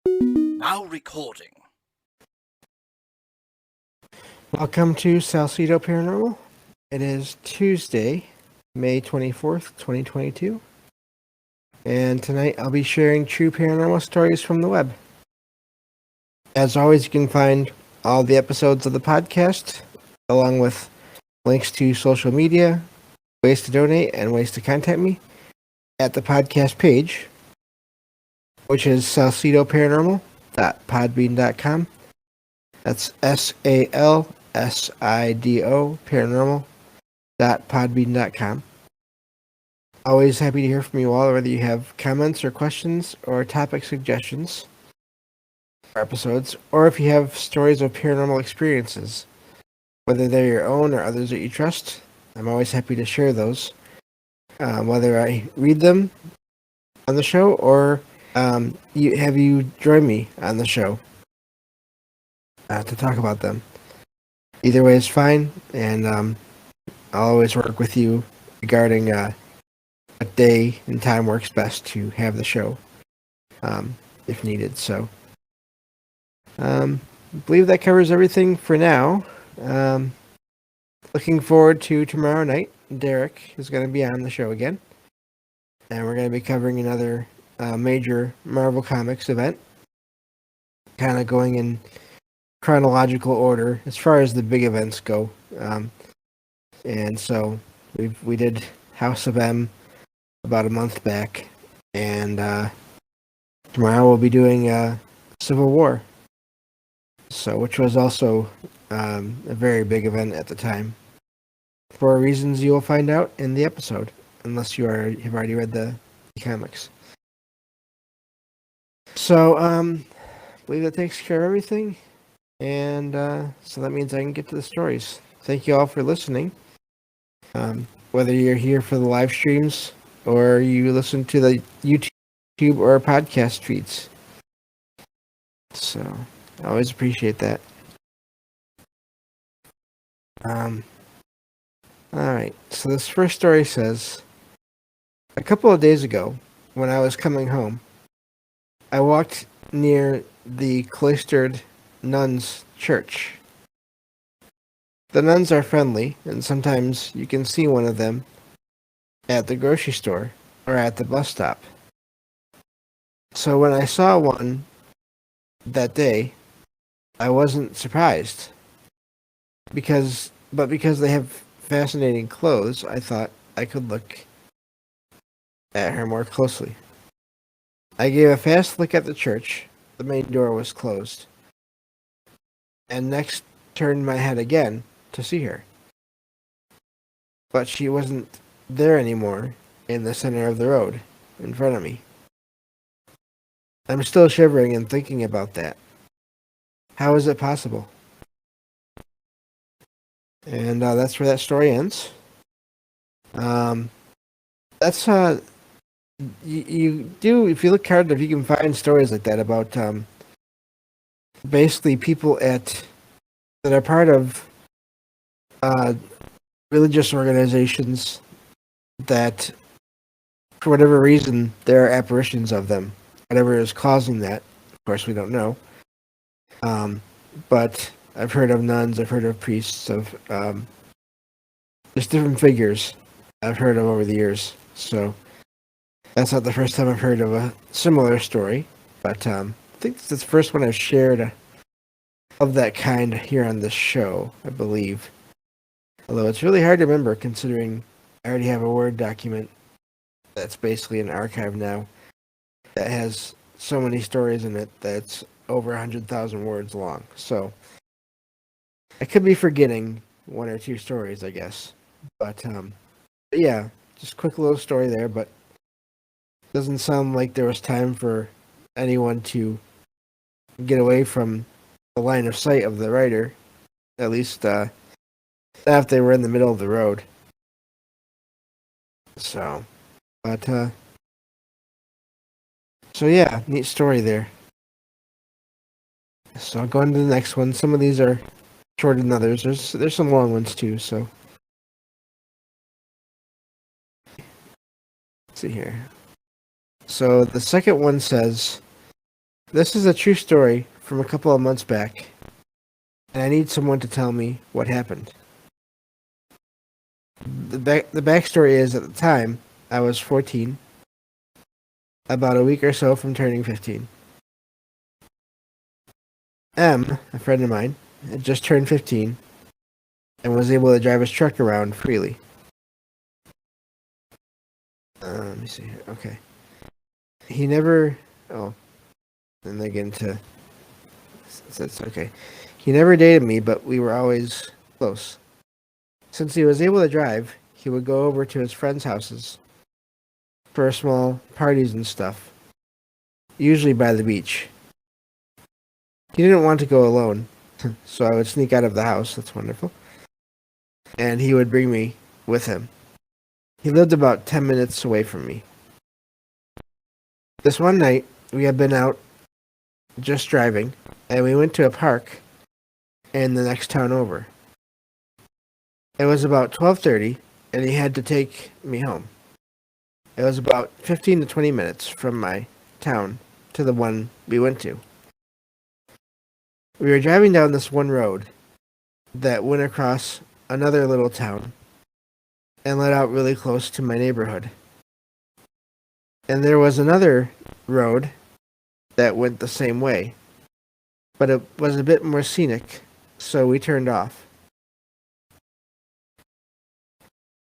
Now recording. Welcome to Salcedo Paranormal. It is Tuesday, May 24th, 2022. And tonight I'll be sharing true paranormal stories from the web. As always, you can find all the episodes of the podcast, along with links to social media, ways to donate, and ways to contact me at the podcast page, which is salcedoparanormal.podbean.com. That's SALSIDO paranormal.podbean.com. Always happy to hear from you all, whether you have comments or questions or topic suggestions for episodes, or if you have stories of paranormal experiences, whether they're your own or others that you trust. I'm always happy to share those, whether I read them on the show or you join me on the show to talk about them. Either way is fine, and I'll always work with you regarding what day and time works best to have the show, if needed. So, I believe that covers everything for now. Looking forward to tomorrow night. Derek is going to be on the show again, and we're going to be covering another major Marvel Comics event, kind of going in chronological order as far as the big events go. And so we did House of M about a month back, and tomorrow we'll be doing Civil War, which was also a very big event at the time, for reasons you will find out in the episode, unless you have already read the comics. So I believe that takes care of everything, and so that means I can get to the stories. Thank you all for listening. Whether you're here for the live streams or you listen to the YouTube or podcast feeds. So, I always appreciate that. Alright, so this first story says, a couple of days ago, when I was coming home, I walked near the cloistered nuns' church. The nuns are friendly, and sometimes you can see one of them at the grocery store or at the bus stop. So when I saw one that day, I wasn't surprised. Because they have fascinating clothes, I thought I could look at her more closely. I gave a fast look at the church. The main door was closed. And next turned my head again to see her. But she wasn't there anymore in the center of the road in front of me. I'm still shivering and thinking about that. How is it possible? And that's where that story ends. That's you do, if you look hard enough, you can find stories like that about basically people that are part of religious organizations that, for whatever reason, there are apparitions of them. Whatever is causing that, of course, we don't know. But I've heard of nuns, I've heard of priests, of just different figures I've heard of over the years. So that's not the first time I've heard of a similar story, but I think it's the first one I've shared of that kind here on this show, I believe. Although it's really hard to remember, considering I already have a Word document that's basically an archive now that has so many stories in it that's over 100,000 words long. So I could be forgetting one or two stories, I guess. But yeah, just quick little story there, but doesn't sound like there was time for anyone to get away from the line of sight of the writer, at least not if they were in the middle of the road. So, but so yeah, neat story there. So I'll go on to the next one. Some of these are shorter than others. There's some long ones too, so let's see here. So the second one says, This is a true story from a couple of months back, and I need someone to tell me what happened. The backstory is at the time I was 14, about a week or so from turning 15. A friend of mine, had just turned 15 and was able to drive his truck around freely. Let me see here. Okay. He never. Oh, and they get into. That's okay. He never dated me, but we were always close. Since he was able to drive, he would go over to his friends' houses for small parties and stuff, usually by the beach. He didn't want to go alone, so I would sneak out of the house. That's wonderful. And he would bring me with him. He lived about 10 minutes away from me. This one night, we had been out just driving, and we went to a park in the next town over. It was about 12:30, and he had to take me home. It was about 15 to 20 minutes from my town to the one we went to. We were driving down this one road that went across another little town and led out really close to my neighborhood. And there was another road that went the same way, but it was a bit more scenic, so we turned off.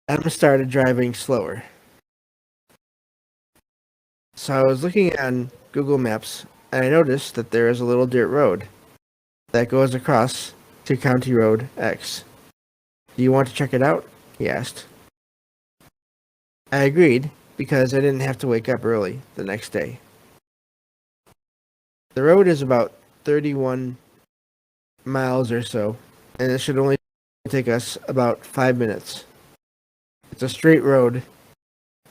Emma started driving slower. So I was looking on Google Maps, and I noticed that there is a little dirt road that goes across to County Road X. Do you want to check it out? He asked. I agreed, because I didn't have to wake up early the next day. The road is about 31 miles or so, and it should only take us about 5 minutes. It's a straight road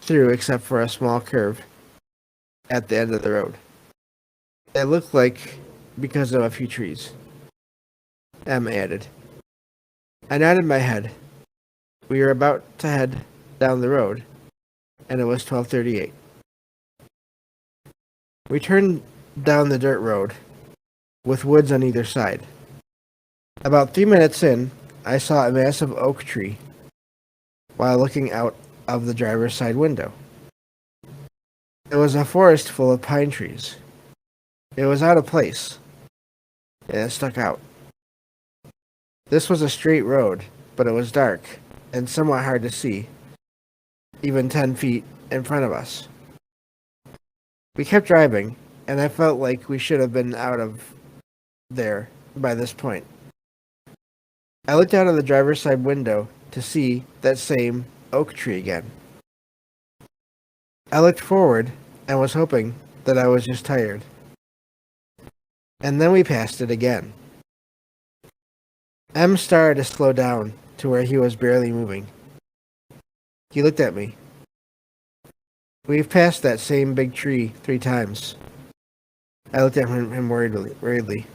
through except for a small curve at the end of the road. It looked like because of a few trees. Em added. I nodded my head. We were about to head down the road, and it was 12:38. We turned down the dirt road, with woods on either side. About 3 minutes in, I saw a massive oak tree while looking out of the driver's side window. It was a forest full of pine trees. It was out of place, and it stuck out. This was a straight road, but it was dark and somewhat hard to see, even 10 feet in front of us. We kept driving, and I felt like we should have been out of there by this point. I looked out of the driver's side window to see that same oak tree again. I looked forward and was hoping that I was just tired. And then we passed it again. M started to slow down to where he was barely moving. He looked at me. We've passed that same big tree 3 times. I looked at him worriedly.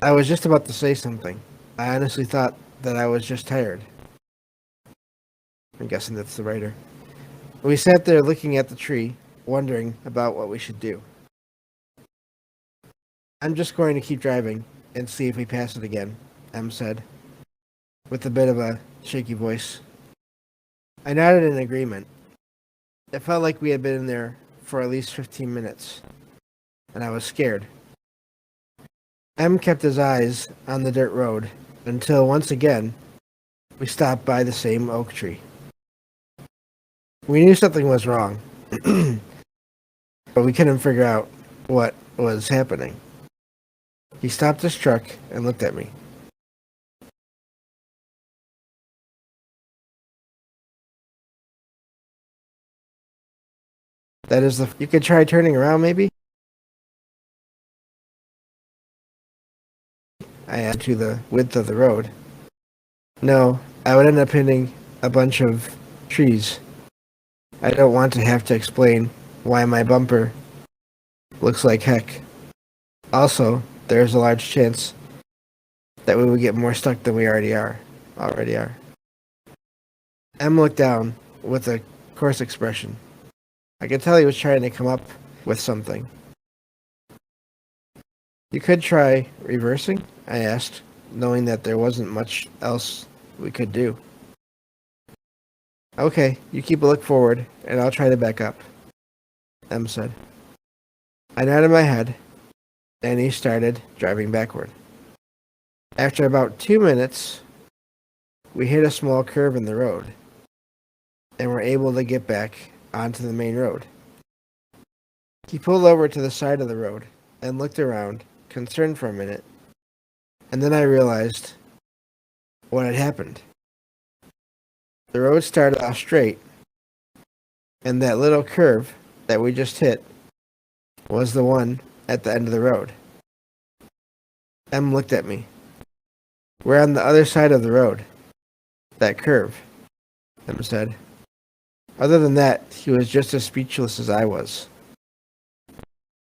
I was just about to say something. I honestly thought that I was just tired. I'm guessing that's the writer. We sat there looking at the tree, wondering about what we should do. I'm just going to keep driving and see if we pass it again, Em said, with a bit of a shaky voice. I nodded in agreement. It felt like we had been in there for at least 15 minutes, and I was scared. Em kept his eyes on the dirt road until once again we stopped by the same oak tree. We knew something was wrong, but we couldn't figure out what was happening. He stopped his truck and looked at me. That is you could try turning around maybe? I added to the width of the road. No, I would end up hitting a bunch of trees. I don't want to have to explain why my bumper looks like heck. Also, there's a large chance that we would get more stuck than we already are. Em looked down with a coarse expression. I could tell he was trying to come up with something. You could try reversing, I asked, knowing that there wasn't much else we could do. Okay, you keep a look forward, and I'll try to back up, Em said. I nodded my head, and he started driving backward. After about 2 minutes, we hit a small curve in the road, and were able to get back onto the main road. He pulled over to the side of the road and looked around, concerned for a minute, and then I realized what had happened. The road started off straight, and that little curve that we just hit was the one at the end of the road. Em looked at me. We're on the other side of the road. That curve, Em said. Other than that, he was just as speechless as I was.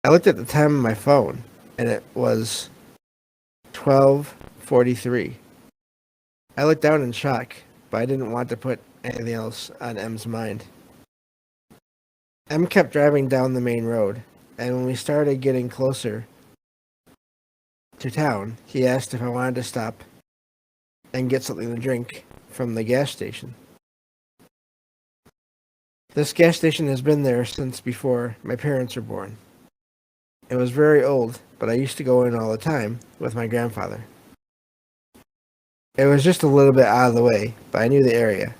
I looked at the time on my phone, and it was 12:43. I looked down in shock, but I didn't want to put anything else on Em's mind. Em kept driving down the main road, and when we started getting closer to town, he asked if I wanted to stop and get something to drink from the gas station. This gas station has been there since before my parents were born. It was very old, but I used to go in all the time with my grandfather. It was just a little bit out of the way, but I knew the area,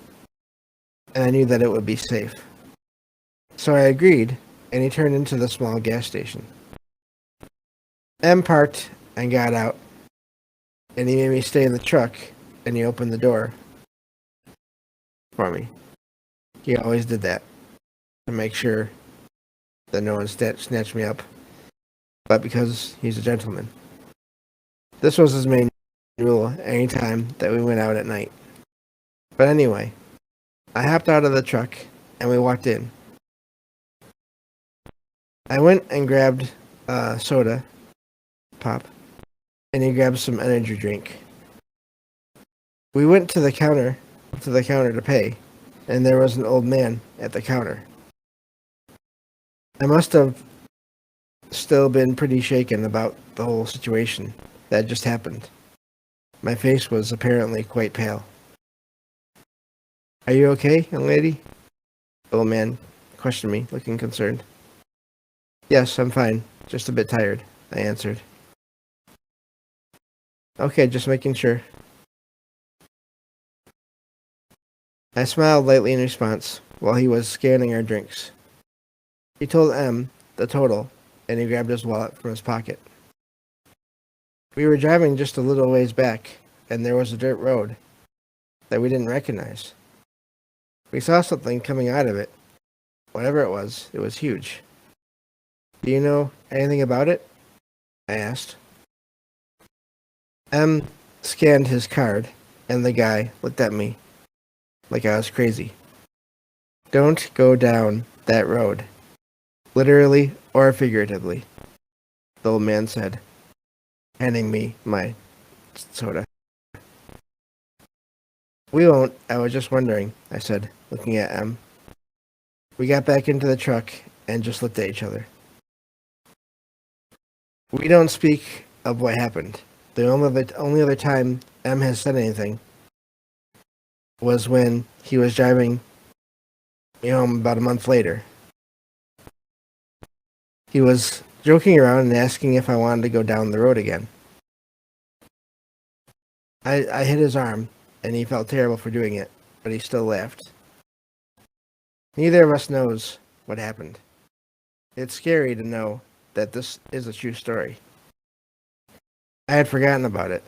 and I knew that it would be safe. So I agreed, and he turned into the small gas station. Em parked and got out, and he made me stay in the truck, and he opened the door for me. He always did that to make sure that no one snatched me up, but because he's a gentleman. This was his main rule any time that we went out at night. But anyway, I hopped out of the truck, and we walked in. I went and grabbed a soda pop, and he grabbed some energy drink. We went to the counter to pay, and there was an old man at the counter. I must have still been pretty shaken about the whole situation that just happened. My face was apparently quite pale. Are you okay, young lady? The old man questioned me, looking concerned. Yes, I'm fine. Just a bit tired, I answered. Okay, just making sure. I smiled lightly in response while he was scanning our drinks. He told M the total, and he grabbed his wallet from his pocket. We were driving just a little ways back, and there was a dirt road that we didn't recognize. We saw something coming out of it. Whatever it was huge. Do you know anything about it? I asked. M scanned his card, and the guy looked at me like I was crazy. Don't go down that road, literally or figuratively, the old man said, handing me my soda. We won't. I was just wondering, I said, looking at M. We got back into the truck and just looked at each other. We don't speak of what happened. The only other time M has said anything was when he was driving me home about a month later. He was joking around and asking if I wanted to go down the road again. I hit his arm, and he felt terrible for doing it, but he still laughed. Neither of us knows what happened. It's scary to know that this is a true story. I had forgotten about it.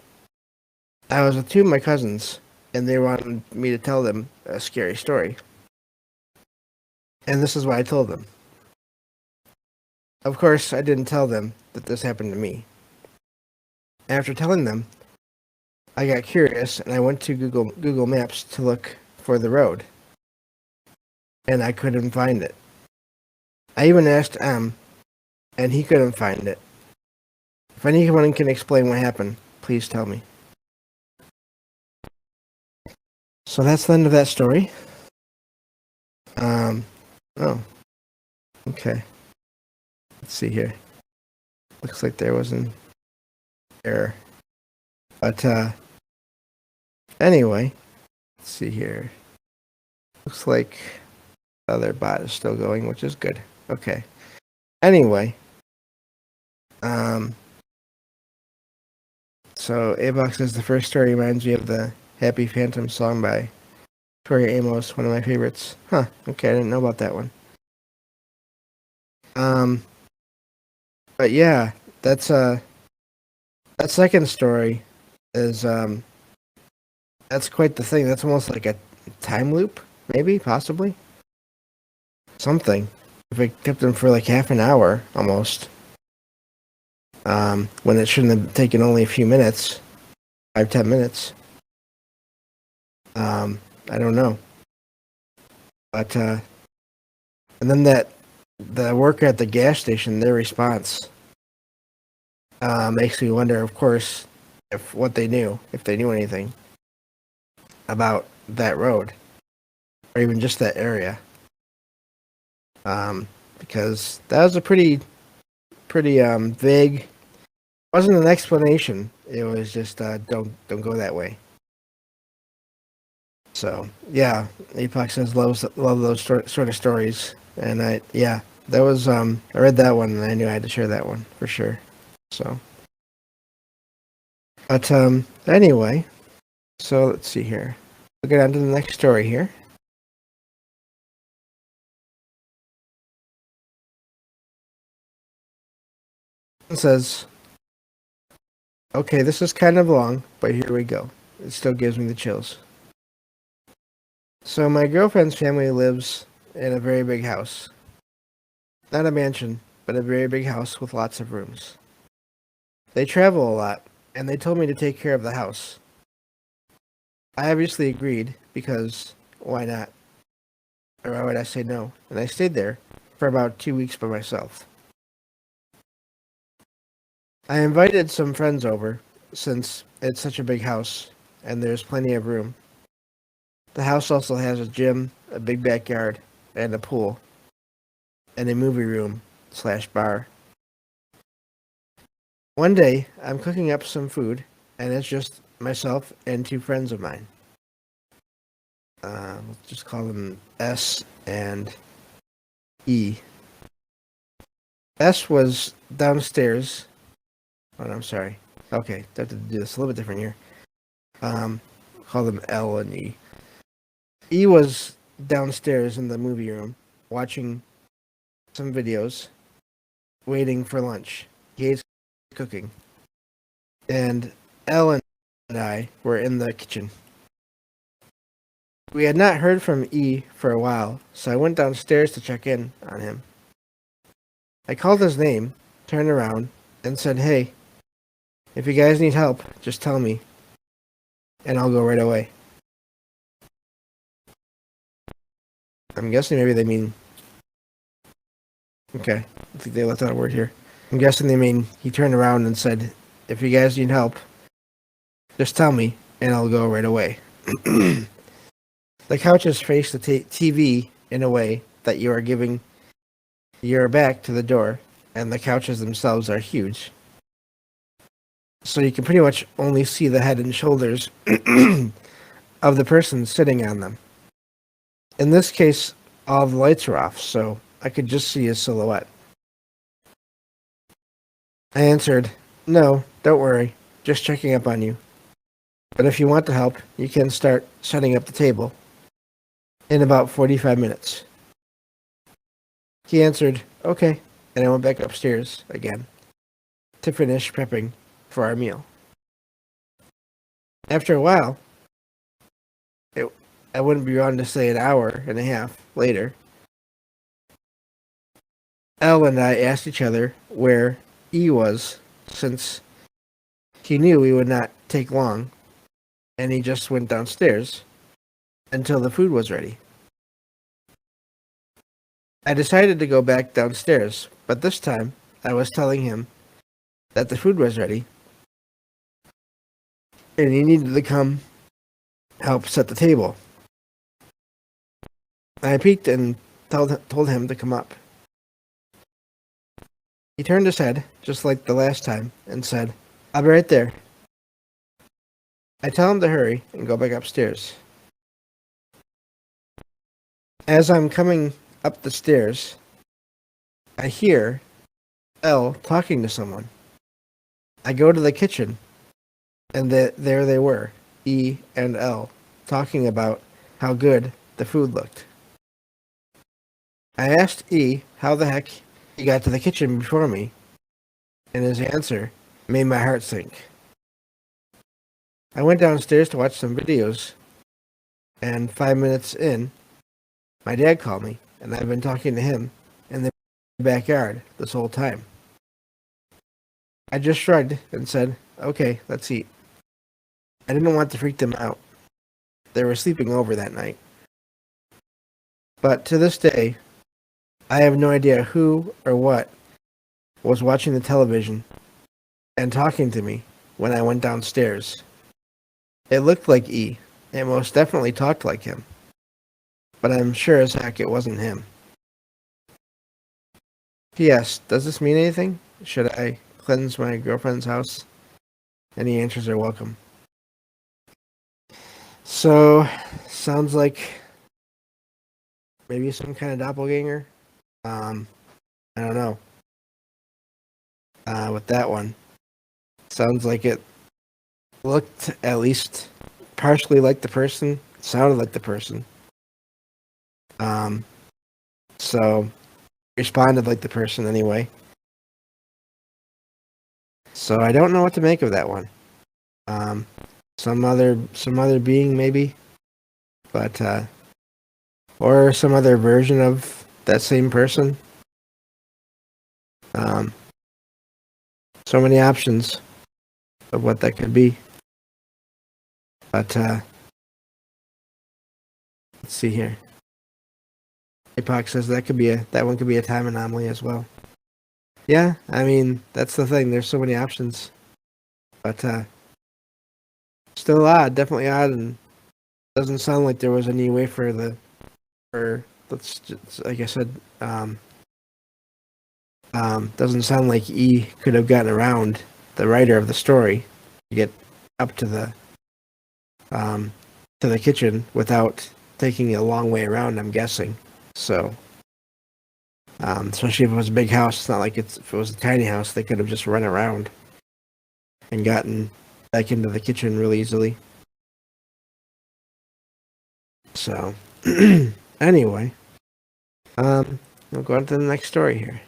I was with two of my cousins, and they wanted me to tell them a scary story. And this is what I told them. Of course, I didn't tell them that this happened to me. After telling them, I got curious, and I went to Google Maps to look for the road. And I couldn't find it. I even asked M, and he couldn't find it. If anyone can explain what happened, please tell me. So that's the end of that story. Oh, okay. Let's see here. Looks like there was an error. But anyway, let's see here. Looks like the other bot is still going, which is good. Okay. Anyway, so Abox says the first story reminds me of the Happy Phantom song by Tori Amos, one of my favorites. Huh. Okay, I didn't know about that one. But yeah, that's that second story is that's quite the thing. That's almost like a time loop, maybe, possibly. Something. If it kept them for like half an hour almost. When it shouldn't have taken only a few minutes, 5-10 minutes. I don't know. But and then the worker at the gas station, their response makes me wonder, of course, if they knew anything about that road or even just that area. Because that was a pretty vague. Wasn't an explanation. It was just don't go that way. So yeah, Apex says love those sort of stories, and that was I read that one and I knew I had to share that one for sure. So, but anyway, so let's see here. We'll get on to the next story here. It says, okay, this is kind of long, but here we go. It still gives me the chills. So my girlfriend's family lives in a very big house. Not a mansion, but a very big house with lots of rooms. They travel a lot, and they told me to take care of the house. I obviously agreed, because why not? Or why would I say no? And I stayed there for about 2 weeks by myself. I invited some friends over, since it's such a big house, and there's plenty of room. The house also has a gym, a big backyard, and a pool, and a movie room / bar. One day, I'm cooking up some food, and it's just myself and 2 friends of mine. Let's just call them S and E. S was downstairs. Oh, no, I'm sorry. Okay, I have to do this a little bit different here. Call them L and E. E was downstairs in the movie room, watching some videos, waiting for lunch. He hates cooking. And L and I were in the kitchen. We had not heard from E for a while, so I went downstairs to check in on him. I called his name, turned around, and said, "Hey, if you guys need help, just tell me, and I'll go right away." I'm guessing maybe they mean... Okay, I think they left out a word here. I'm guessing they mean he turned around and said, "If you guys need help, just tell me, and I'll go right away." The couches face the TV in a way that you are giving your back to the door, and the couches themselves are huge. So you can pretty much only see the head and shoulders of the person sitting on them. In this case, all the lights were off, so I could just see his silhouette. I answered, "No, don't worry, just checking up on you. But if you want to help, you can start setting up the table in about 45 minutes. He answered, "Okay," and I went back upstairs again to finish prepping for our meal. After a while, I wouldn't be wrong to say an hour and a half later, Elle and I asked each other where E was, since he knew we would not take long, and he just went downstairs until the food was ready. I decided to go back downstairs, but this time I was telling him that the food was ready, and he needed to come help set the table. I peeked and told him to come up. He turned his head, just like the last time, and said, "I'll be right there." I tell him to hurry and go back upstairs. As I'm coming up the stairs, I hear L talking to someone. I go to the kitchen, and there they were, E and L, talking about how good the food looked. I asked E how the heck he got to the kitchen before me, and his answer made my heart sink. I went downstairs to watch some videos, and 5 minutes in, my dad called me, and I've been talking to him in the backyard this whole time. I just shrugged and said, "Okay, let's eat." I didn't want to freak them out. They were sleeping over that night. But to this day, I have no idea who or what was watching the television and talking to me when I went downstairs. It looked like E. It most definitely talked like him. But I'm sure as heck it wasn't him. P.S. Does this mean anything? Should I cleanse my girlfriend's house? Any answers are welcome. So, sounds like maybe some kind of doppelganger. I don't know. With that one, sounds like it looked at least partially like the person, sounded like the person. So responded like the person anyway. So I don't know what to make of that one. Some other being maybe, but or some other version of that same person. So many options of what that could be. But let's see here. Apoc says that one could be a time anomaly as well. Yeah, I mean that's the thing. There's so many options, but still odd. Definitely odd, and doesn't sound like there was any way for let's just, like I said, doesn't sound like E could have gotten around the writer of the story to get up to the kitchen without taking a long way around. I'm guessing. So, especially if it was a big house, it's not like if it was a tiny house, they could have just run around and gotten back into the kitchen really easily. So, anyway, we'll go on to the next story here.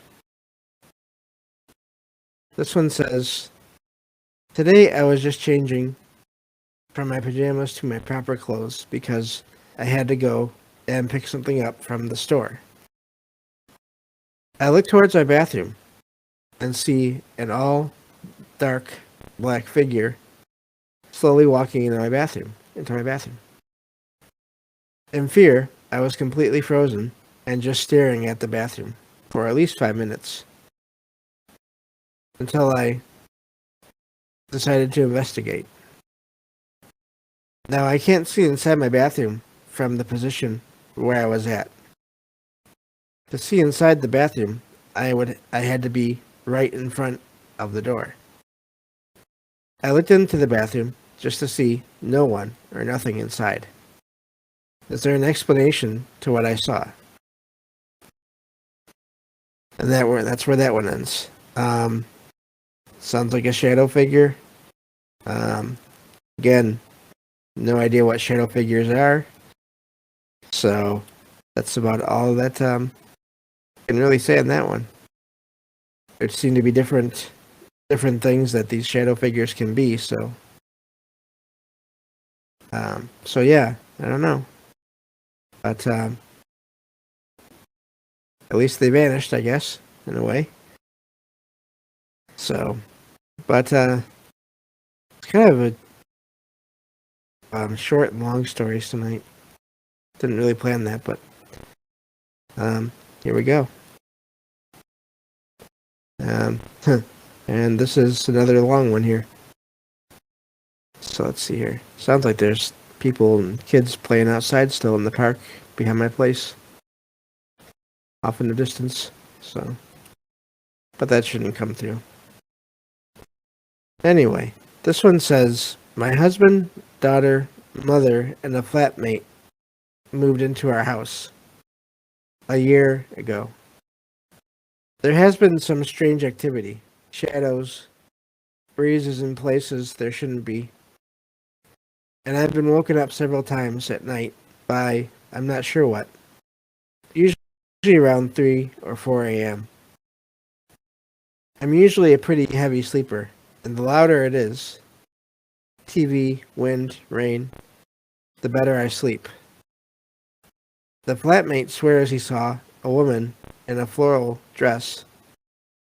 This one says, "Today I was just changing from my pajamas to my proper clothes because I had to go and pick something up from the store. I look towards my bathroom and see an all dark black figure slowly walking into my bathroom. In fear, I was completely frozen and just staring at the bathroom for at least 5 minutes until I decided to investigate. Now I can't see inside my bathroom from the position where I was at. To see inside the bathroom, I had to be right in front of the door. I looked into the bathroom just to see no one or nothing inside. Is there an explanation to what I saw?" And that's where that one ends. Sounds like a shadow figure. Again, no idea what shadow figures are. So that's about all that I can really say on that one. There seem to be different things that these shadow figures can be. So yeah, I don't know, but at least they vanished, I guess, in a way. So, but it's kind of a short and long stories tonight. Didn't really plan that, but here we go. And this is another long one here. So let's see here. Sounds like there's people and kids playing outside still in the park behind my place, off in the distance. So but that shouldn't come through. Anyway, this one says, my husband, daughter, mother, and a flatmate moved into our house a year ago. There has been some strange activity, shadows, breezes in places there shouldn't be, and I've been woken up several times at night by I'm not sure what, usually around 3 or 4 a.m. I'm usually a pretty heavy sleeper, and the louder it is, TV, wind, rain, the better I sleep. The flatmate swears he saw a woman in a floral dress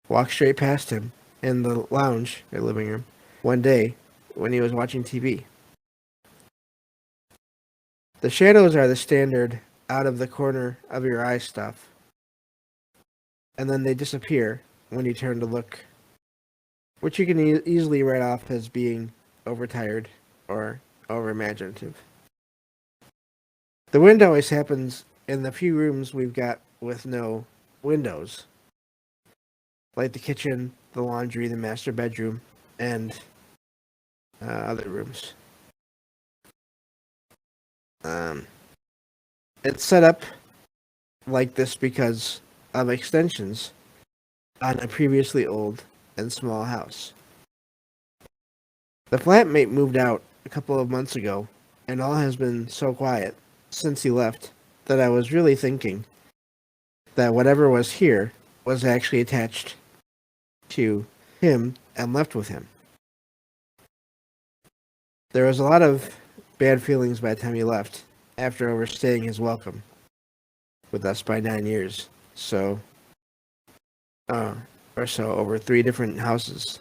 walk straight past him in the lounge or living room one day when he was watching TV. The shadows are the standard out of the corner of your eye stuff, and then they disappear when you turn to look, which you can easily write off as being overtired or overimaginative. The wind always happens in the few rooms we've got with no windows, like the kitchen, the laundry, the master bedroom, and other rooms. It's set up like this because of extensions on a previously old and small house. The flatmate moved out a couple of months ago, and all has been so quiet since he left that I was really thinking that whatever was here was actually attached to him and left with him. There was a lot of bad feelings by the time he left, after overstaying his welcome with us by 9 years. So, over 3 different houses.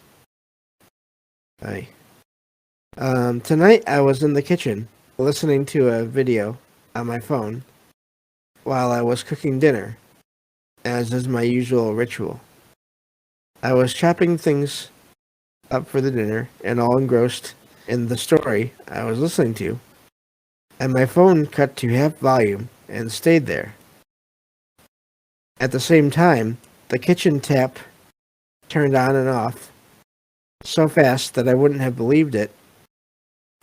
Tonight I was in the kitchen listening to a video on my phone while I was cooking dinner, as is my usual ritual. I was chopping things up for the dinner and all engrossed in the story I was listening to, and my phone cut to half volume and stayed there. At the same time, the kitchen tap turned on and off so fast that I wouldn't have believed it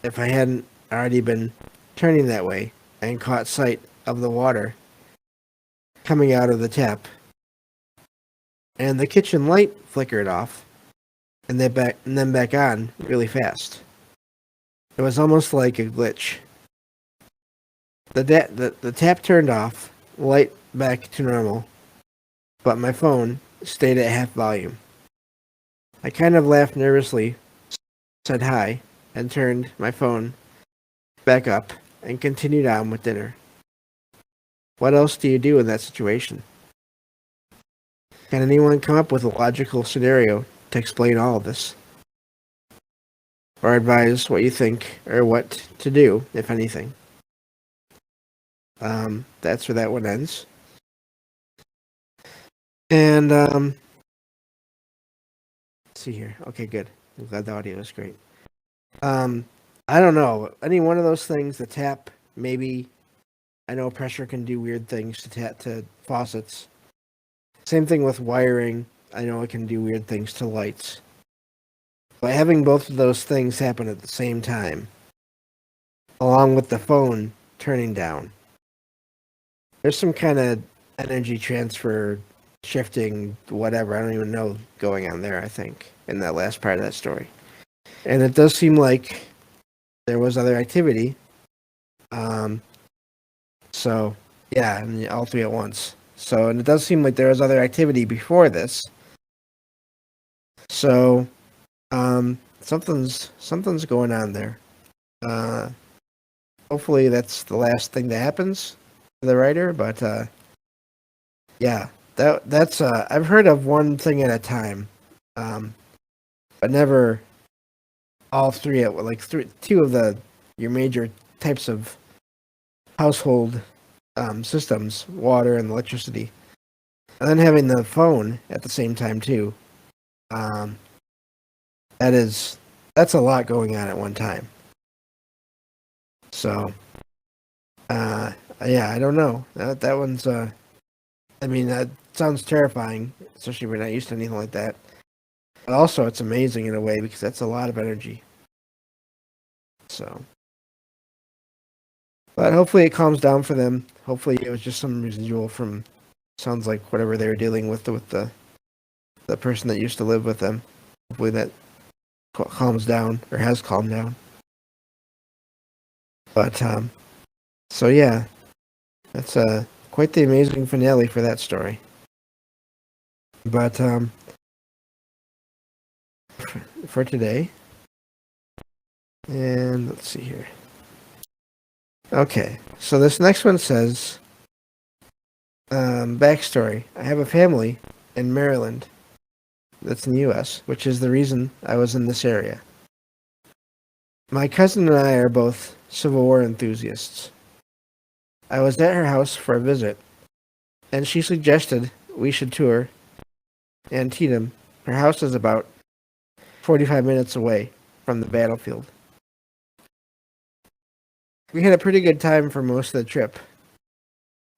if I hadn't already been turning that way and caught sight of the water coming out of the tap. And the kitchen light flickered off and then back on really fast. It was almost like a glitch. The tap turned off, light back to normal, but my phone stayed at half volume. I kind of laughed nervously, said hi, and turned my phone back up and continued on with dinner. What else do you do in that situation? Can anyone come up with a logical scenario to explain all of this? Or advise what you think or what to do, if anything? That's where that one ends. And, let's see here. Okay, good. I'm glad the audio is great. I don't know. Any one of those things, the tap, maybe. I know pressure can do weird things to faucets. Same thing with wiring. I know it can do weird things to lights. But having both of those things happen at the same time, along with the phone turning down, there's some kind of energy transfer, shifting, whatever, I don't even know, going on there, I think, in that last part of that story. And it does seem like there was other activity. So, yeah, and all 3 at once. So, and it does seem like there was other activity before this. So, something's going on there. Hopefully that's the last thing that happens to the writer, but yeah, that's I've heard of one thing at a time, but never all 3 at like 2 of your major types of household systems, water and electricity, and then having the phone at the same time too. That's a lot going on at one time. So, yeah, I don't know. That one's I mean, sounds terrifying, especially if we're not used to anything like that. But also, it's amazing in a way because that's a lot of energy. So, but hopefully it calms down for them. Hopefully it was just some residual from, sounds like whatever they were dealing with the person that used to live with them. Hopefully that calms down or has calmed down. But so yeah, that's quite the amazing finale for that story. But for today, and let's see here. Okay, so this next one says, backstory. I have a family in Maryland that's in the U.S., which is the reason I was in this area. My cousin and I are both Civil War enthusiasts. I was at her house for a visit, and she suggested we should tour Antietam. Her house is about 45 minutes away from the battlefield. We had a pretty good time for most of the trip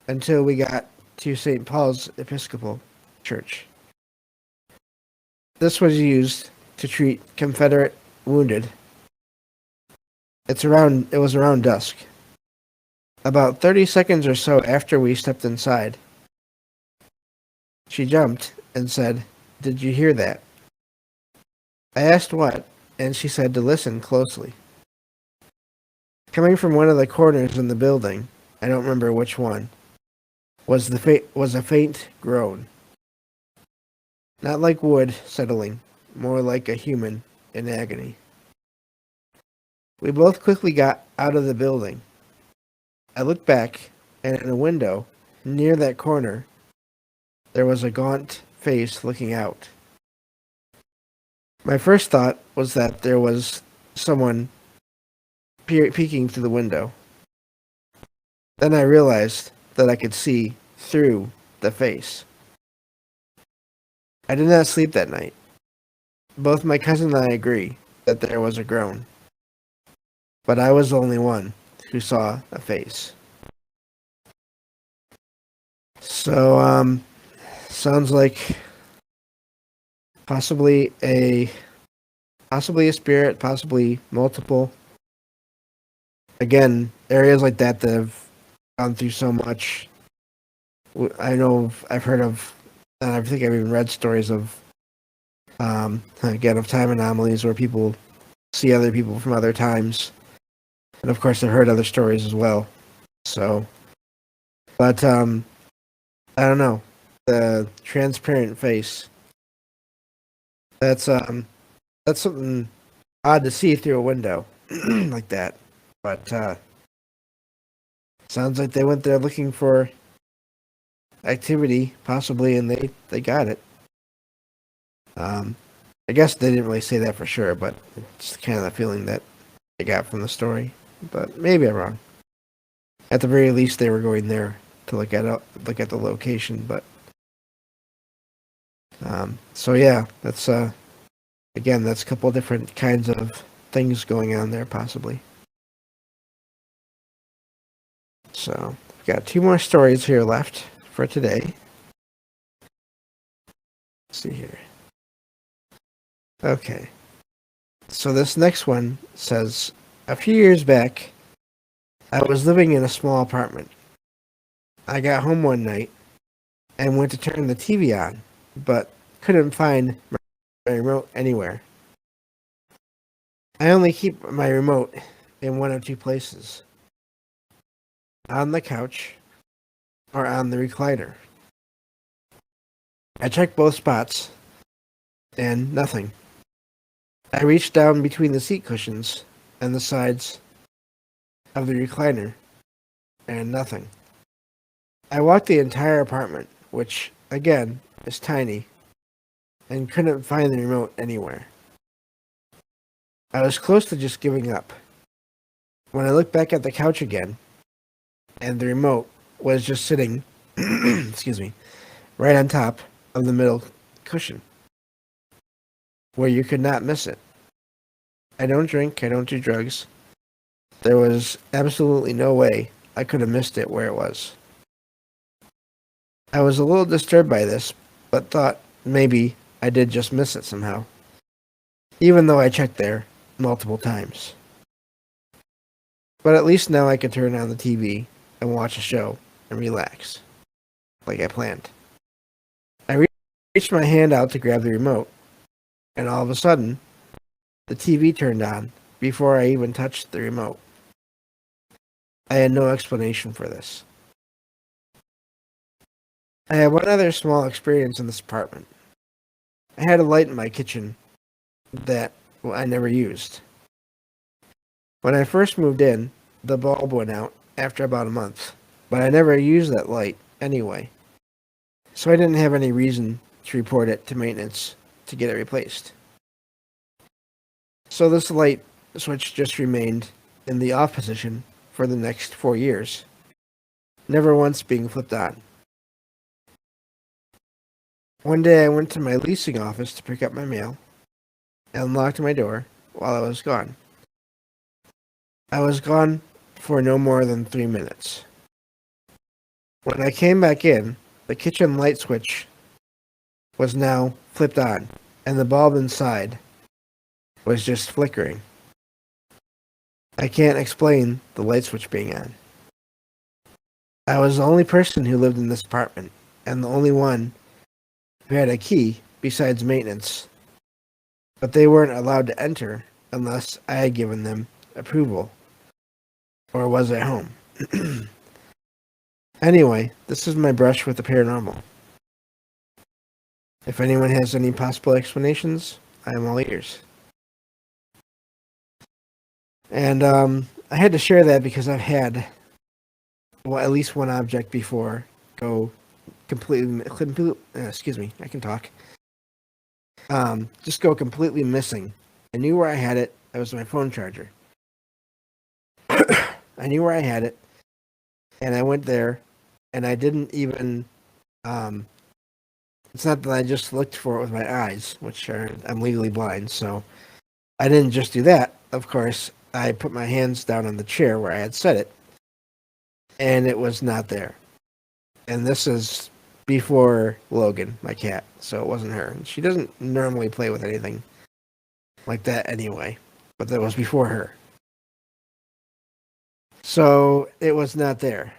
until we got to St. Paul's Episcopal Church. This was used to treat Confederate wounded. It was around dusk. About 30 seconds or so after we stepped inside, she jumped and said, "Did you hear that?" I asked what, and she said to listen closely. Coming from one of the corners in the building, I don't remember which one, was a faint groan. Not like wood settling, more like a human in agony. We both quickly got out of the building. I looked back, and in a window near that corner, there was a gaunt face looking out. My first thought was that there was someone peeking through the window. Then I realized that I could see through the face. I did not sleep that night. Both my cousin and I agree that there was a groan, but I was the only one who saw a face. So, sounds like possibly a spirit, possibly multiple. Again, areas like that have gone through so much. I know I've heard of, and I think I've even read stories of, again, of time anomalies where people see other people from other times. And of course, I've heard other stories as well. So, but I don't know. The transparent face. That's something odd to see through a window like that. But sounds like they went there looking for activity, possibly, and they got it. I guess they didn't really say that for sure, but it's kind of the feeling that I got from the story. But maybe I'm wrong. At the very least, they were going there to look at the location. But so yeah, that's again, that's a couple different kinds of things going on there, possibly. So we've got two more stories here left for today. Let's see here. Okay. So this next one says, a few years back, I was living in a small apartment. I got home one night and went to turn the TV on, but couldn't find my remote anywhere. I only keep my remote in one of two places: on the couch or on the recliner. I checked both spots and nothing. I reached down between the seat cushions and the sides of the recliner and nothing. I walked the entire apartment, which, again, is tiny, and couldn't find the remote anywhere. I was close to just giving up when I looked back at the couch again, and the remote was just sitting, excuse me, right on top of the middle cushion, where you could not miss it. I don't drink, I don't do drugs. There was absolutely no way I could have missed it where it was. I was a little disturbed by this, but thought maybe I did just miss it somehow, even though I checked there multiple times. But at least now I could turn on the TV and watch a show and relax, like I planned. I reached my hand out to grab the remote, and all of a sudden, the TV turned on before I even touched the remote. I had no explanation for this. I had one other small experience in this apartment. I had a light in my kitchen that I never used. When I first moved in, the bulb went out after about a month, but I never used that light anyway, so I didn't have any reason to report it to maintenance to get it replaced. So this light switch just remained in the off position for the next 4 years, never once being flipped on. One day I went to my leasing office to pick up my mail and unlocked my door while I was gone. I was gone for no more than 3 minutes. When I came back in, the kitchen light switch was now flipped on, and the bulb inside was just flickering. I can't explain the light switch being on. I was the only person who lived in this apartment, and the only one who had a key besides maintenance, but they weren't allowed to enter unless I had given them approval or was at home. Anyway, this is my brush with the paranormal. If anyone has any possible explanations, I am all ears. And I had to share that because I've had, well, at least one object before go completely excuse me, I can talk. Just go completely missing. I knew where I had it. It was my phone charger. I knew where I had it, and I went there, and I didn't even. It's not that I just looked for it with my eyes, which I'm legally blind, so I didn't just do that. Of course, I put my hands down on the chair where I had set it, and it was not there. And this is before Logan, my cat, so it wasn't her. She doesn't normally play with anything like that anyway, but that was before her. So it was not there.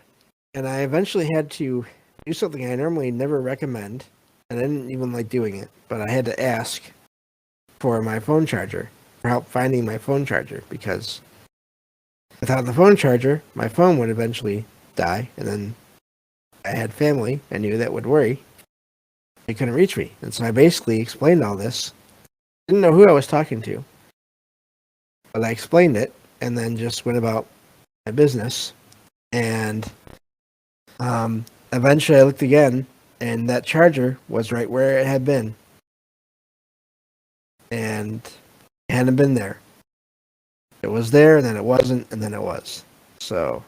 And I eventually had to do something I normally never recommend, and I didn't even like doing it, but I had to ask for my phone charger, for help finding my phone charger, because without the phone charger, my phone would eventually die, and then I had family I knew that would worry. They couldn't reach me. And so I basically explained all this. Didn't know who I was talking to, but I explained it and then just went about my business. And eventually I looked again, and that charger was right where it had been. And it hadn't been there. It was there, and then it wasn't, and then it was. So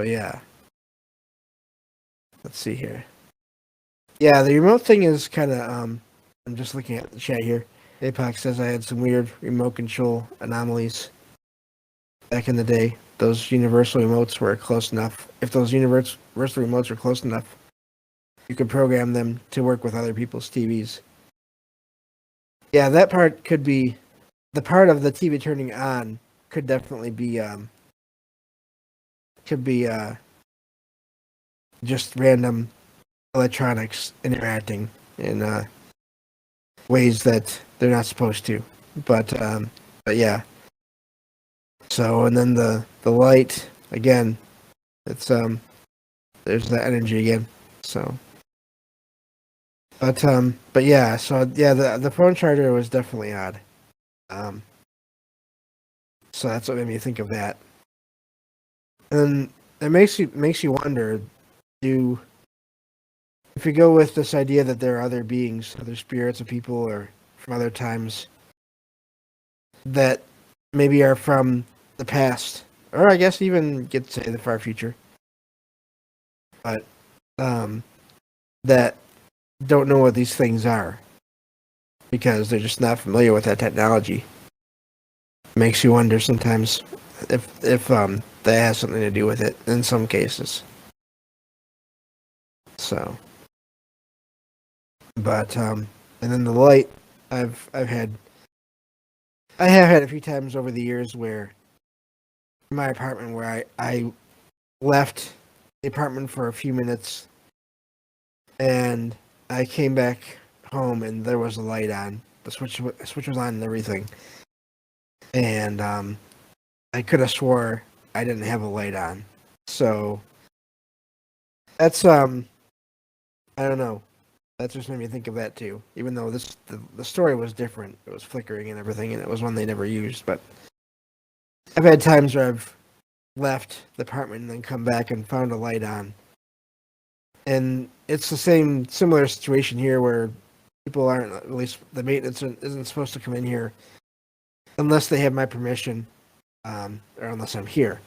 yeah. Let's see here. Yeah, the remote thing is kind of, I'm just looking at the chat here. Apex says I had some weird remote control anomalies back in the day. Those universal remotes were close enough. If those universal remotes were close enough, you could program them to work with other people's TVs. Yeah, that part could be, the part of the TV turning on could definitely be, just random electronics interacting in ways that they're not supposed to. But yeah. So, and then the light again, it's there's that energy again. So, but yeah. So yeah, the phone charger was definitely odd. So that's what made me think of that. And it makes you wonder, if you go with this idea that there are other beings, other spirits of people, or from other times that maybe are from the past, or I guess even get to say the far future, but that don't know what these things are because they're just not familiar with that technology. Makes you wonder sometimes if that has something to do with it in some cases. So, but and then the light, I've had I have had a few times over the years where in my apartment where I left the apartment for a few minutes and I came back home and there was a light on. The switch was on and everything. And I could have swore I didn't have a light on. So that's I don't know. That just made me think of that too. Even though the story was different. It was flickering and everything and it was one they never used, but I've had times where I've left the apartment and then come back and found a light on. And it's the similar situation here where people aren't, at least the maintenance isn't supposed to come in here unless they have my permission, or unless I'm here.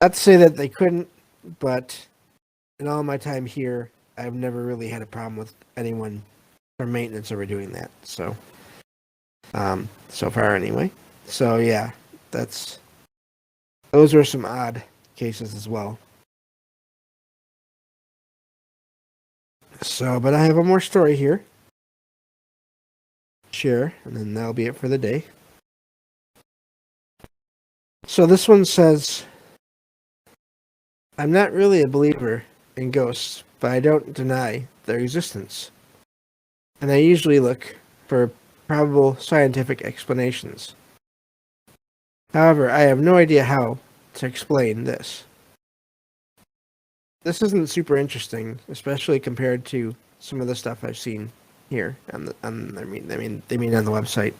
Not to say that they couldn't, but in all my time here, I've never really had a problem with anyone from maintenance ever doing that. So, so far anyway. So yeah, those are some odd cases as well. So, but I have one more story here. Share, and then that'll be it for the day. So this one says, I'm not really a believer in ghosts, but I don't deny their existence. And I usually look for probable scientific explanations. However, I have no idea how to explain this. This isn't super interesting, especially compared to some of the stuff I've seen here on the on I mean on the website.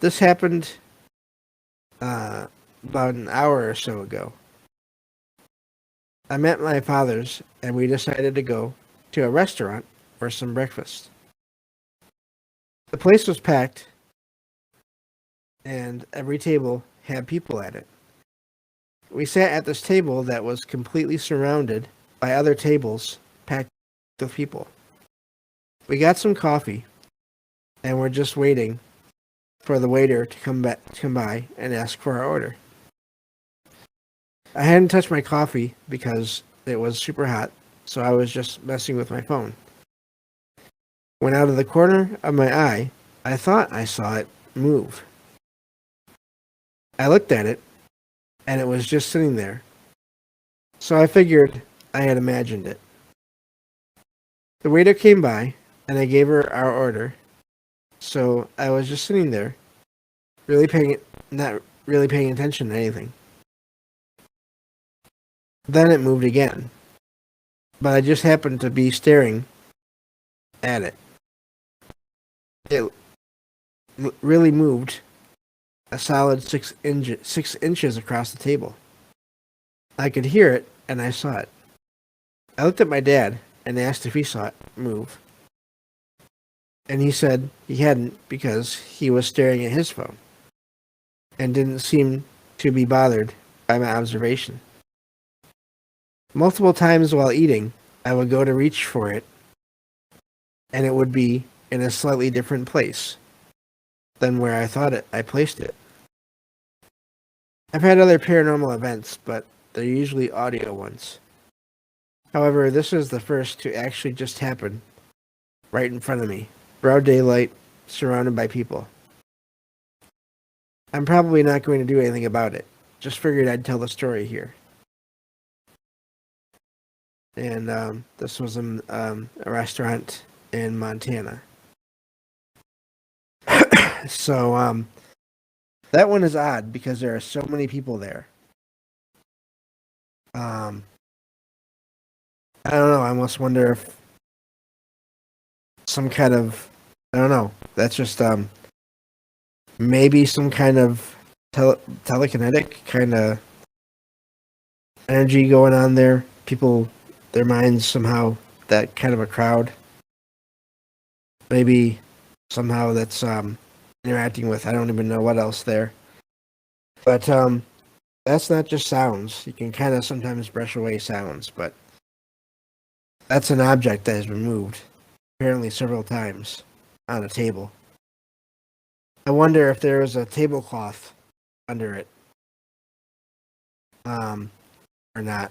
This happened about an hour or so ago. I'm at my father's and we decided to go to a restaurant for some breakfast. The place was packed and every table had people at it. We sat at this table that was completely surrounded by other tables packed with people. We got some coffee and we're just waiting for the waiter to come by and ask for our order. I hadn't touched my coffee because it was super hot, so I was just messing with my phone. When out of the corner of my eye, I thought I saw it move. I looked at it, and it was just sitting there. So I figured I had imagined it. The waiter came by, and I gave her our order. So I was just sitting there, not really paying attention to anything. Then it moved again, but I just happened to be staring at it. It really moved a solid 6 inches across the table. I could hear it, and I saw it. I looked at my dad and asked if he saw it move. And he said he hadn't because he was staring at his phone and didn't seem to be bothered by my observation. Multiple times while eating, I would go to reach for it, and it would be in a slightly different place than where I thought I placed it. I've had other paranormal events, but they're usually audio ones. However, this is the first to actually just happen right in front of me. Broad daylight, surrounded by people. I'm probably not going to do anything about it. Just figured I'd tell the story here. And this was in a restaurant in Montana. So that one is odd because there are so many people there. I don't know. I almost wonder if some kind of, I don't know. That's just maybe some kind of telekinetic kind of energy going on there. People, their minds somehow, that kind of a crowd. Maybe somehow that's interacting with, I don't even know what else there. But that's not just sounds. You can kind of sometimes brush away sounds, but that's an object that has been moved, apparently several times, on a table. I wonder if there was a tablecloth under it. Or not.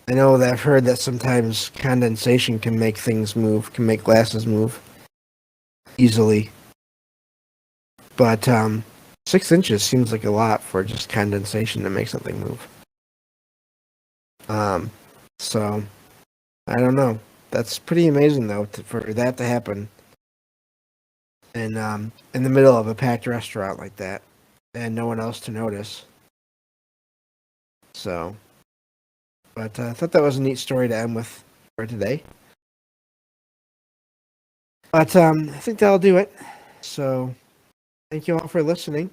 I know that I've heard that sometimes condensation can make things move, can make glasses move easily. But 6 inches seems like a lot for just condensation to make something move. So I don't know. That's pretty amazing though for that to happen in the middle of a packed restaurant like that, and no one else to notice. So, but I thought that was a neat story to end with for today. But I think that'll do it. So, thank you all for listening,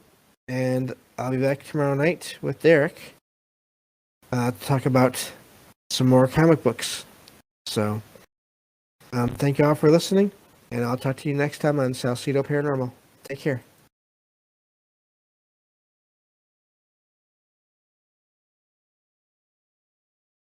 and I'll be back tomorrow night with Derek to talk about some more comic books. So, thank you all for listening, and I'll talk to you next time on Salcedo Paranormal. Take care.